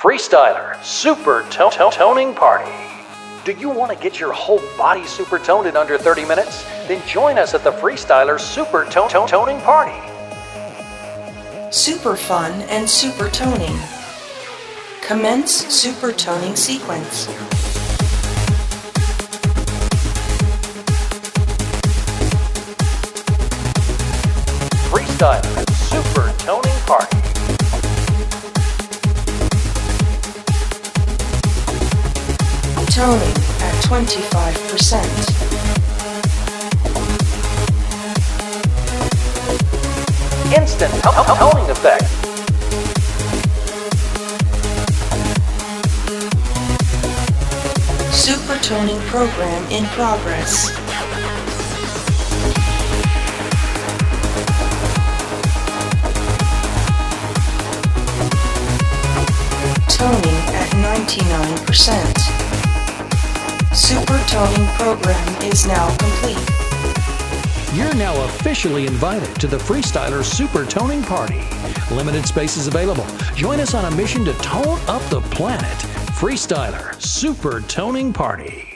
Freestyler Super Toning Party. Do you want to get your whole body super toned in under 30 minutes? Then join us at the Freestyler Super Toning Party. Super fun and super toning. Commence super toning sequence. Freestyler Super Toning Party. Toning at 25%. Instant toning effect. Super toning program in progress. Toning at 99%. Super toning program is now complete. You're now officially invited to the Freestyler Super Toning Party. Limited spaces available. Join us on a mission to tone up the planet. Freestyler Super Toning Party.